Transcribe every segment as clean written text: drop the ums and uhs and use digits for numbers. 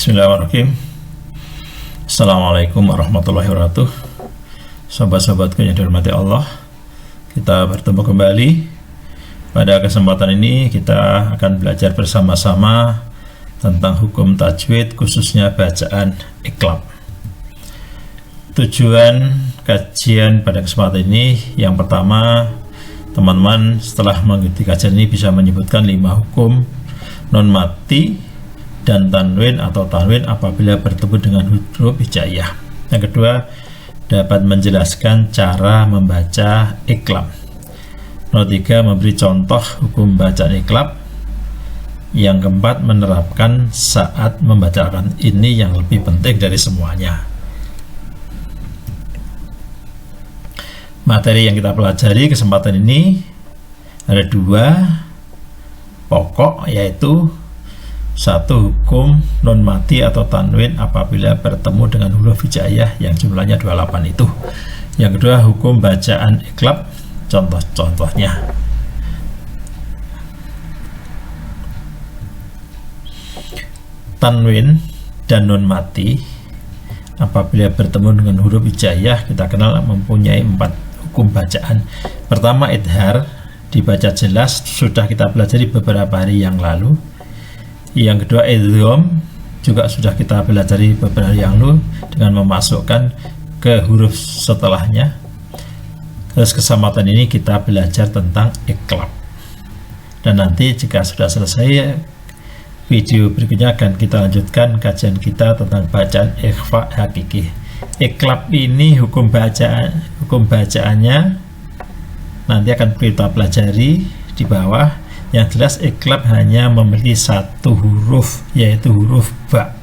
Bismillahirrahmanirrahim. Assalamualaikum warahmatullahi wabarakatuh. Sahabat-sahabatku yang dirahmati Allah, kita bertemu kembali. Pada kesempatan ini kita akan belajar bersama-sama tentang hukum tajwid, khususnya bacaan iqlab. Tujuan kajian pada kesempatan ini, yang pertama, teman-teman setelah mengikuti kajian ini bisa menyebutkan 5 hukum non mati dan tanwin atau tanwin apabila bertemu dengan huruf hijaiyah. Yang kedua, dapat menjelaskan cara membaca iqlab. Nomor 3, memberi contoh hukum bacaan iqlab. Yang keempat, menerapkan saat membacakan. Ini yang lebih penting dari semuanya. Materi yang kita pelajari kesempatan ini ada 2 pokok, yaitu 1, hukum non mati atau tanwin apabila bertemu dengan huruf hijaiyah yang jumlahnya 28 itu. Yang kedua, hukum bacaan iqlab, contoh-contohnya. Tanwin dan non mati apabila bertemu dengan huruf hijaiyah kita kenal mempunyai 4 hukum bacaan. Pertama, idhar, dibaca jelas, sudah kita pelajari beberapa hari yang lalu. Yang kedua, idgham, juga sudah kita pelajari beberapa hari yang lalu dengan memasukkan ke huruf setelahnya. Terus kesempatan ini kita belajar tentang iqlab. Dan nanti jika sudah selesai video berikutnya akan kita lanjutkan kajian kita tentang bacaan ikhfa hakiki. Iqlab ini hukum bacaannya nanti akan kita pelajari di bawah. Yang jelas iqlab hanya memiliki 1 huruf, yaitu huruf ba.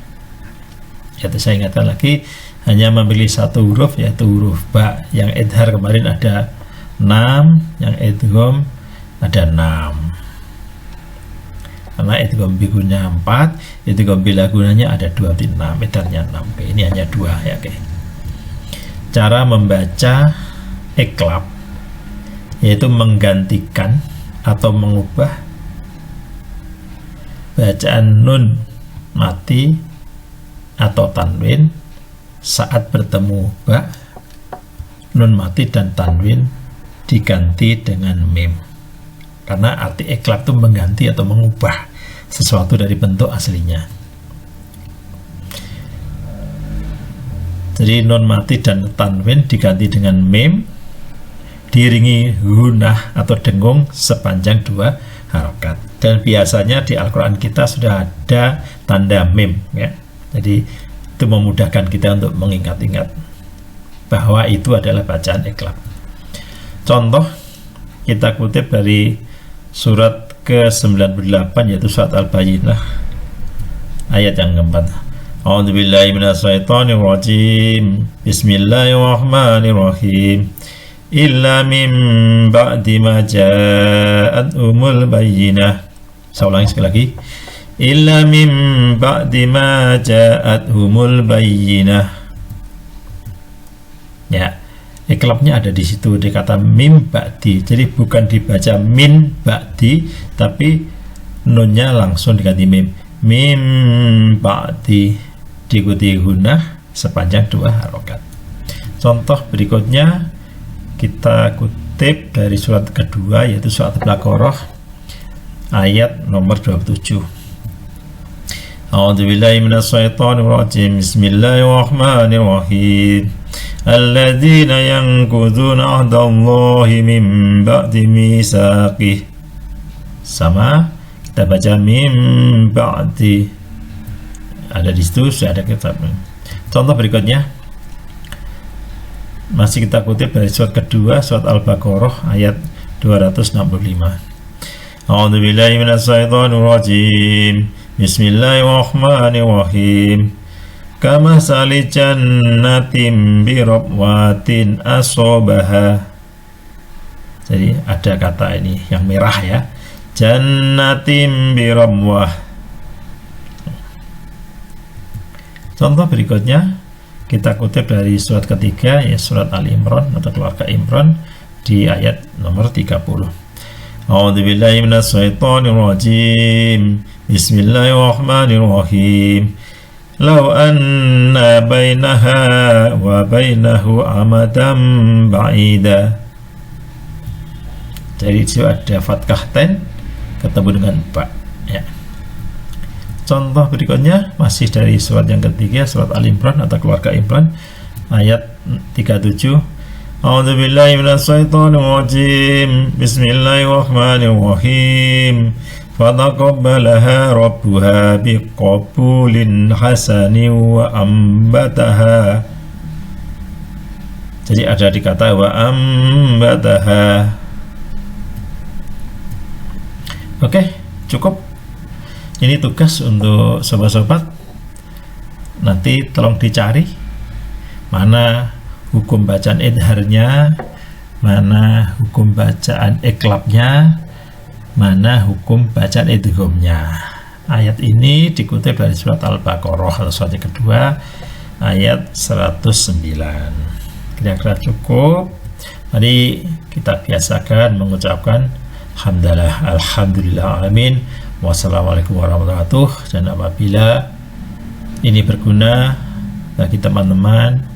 Yaitu saya ingatkan lagi, hanya memiliki 1 huruf, yaitu huruf ba. Yang idhar kemarin ada 6, yang idgham ada 6. Karena idgham bigunya 4, idgham bila gunanya ada 2, 6, idharnya 6. Oke, ini hanya 2 ya. Oke. Cara membaca iqlab yaitu menggantikan atau mengubah bacaan nun mati atau tanwin saat bertemu ba, nun mati dan tanwin diganti dengan mim. Karena arti iqlab itu mengganti atau mengubah sesuatu dari bentuk aslinya. Jadi nun mati dan tanwin diganti dengan mim, diiringi hunah atau dengung sepanjang 2 harokat. Dan biasanya di Al-Quran kita sudah ada tanda mim ya. Jadi itu memudahkan kita untuk mengingat-ingat bahwa itu adalah bacaan iqlab. Contoh kita kutip dari surat ke-98 yaitu surat Al-Bayyinah ayat yang keempat. A'udzubillahi minasyaitonirrajim. Bismillahirrahmanirrahim. Illa min ba'di ma ja'athumul bayyinah. Saya ulangi sekali lagi. Illa min ba'di ma ja'athumul bayyinah. Ya, iqlabnya ada di situ, di kata min ba'di. Jadi bukan dibaca min ba'di, tapi nunnya langsung diganti mim. Min ba'di, diikuti hunah sepanjang 2 harokat. Contoh berikutnya kita kutip dari surat kedua yaitu surat Al-Baqarah ayat nomor 27. A'udzubillahi minasyaitonirrajim. Bismillahirrahmanirrahim. Alladzina yanquduna 'ahdallahi min ba'di mitsaqih. Sama kita baca min ba'di. Ada di situ sudah ada kitab. Contoh berikutnya masih kita kutip dari surat kedua, surat Al-Baqarah ayat 265. A'udzubillahi minasyaitonirrajim. Bismillahirrahmanirrahim. Kamasali jannatin birabwatin asobaha. Jadi ada kata ini yang merah ya. Jannatin birabwah. Contoh berikutnya kita kutip dari surat ketiga, ya surat Al-Imran atau keluarga Imran di ayat nomor 30. A'udzubillahi minasyaitonirrajim. Bismillahirrahmanirrahim. law anna bainaha wa bainahu amadan ba'ida. Jadi itu ada fathah ten ketemu dengan ba, ya. Contoh berikutnya masih dari surat yang ketiga, surat Al-Imran atau keluarga Imran, ayat 37. A'udzubillahi minasyaitonir rajim. Bismillahirrahmanirrahim. Fataqabbalaha rabbuha biqabulin hasanin wa ambataha. Jadi ada dikata wa ambataha. Oke, cukup. Ini tugas untuk sobat-sobat. Nanti tolong dicari mana hukum bacaan idharnya, mana hukum bacaan iklabnya, mana hukum bacaan idghamnya. Ayat ini dikutip dari surat Al-Baqarah atau surat yang kedua, ayat 109. Kira-kira cukup. Mari kita biasakan mengucapkan hamdalah, alhamdulillah, alamin, wassalamualaikum warahmatullahi wabarakatuh. Dan apabila ini berguna bagi teman-teman,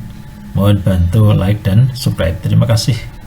mohon bantu like dan subscribe. Terima kasih.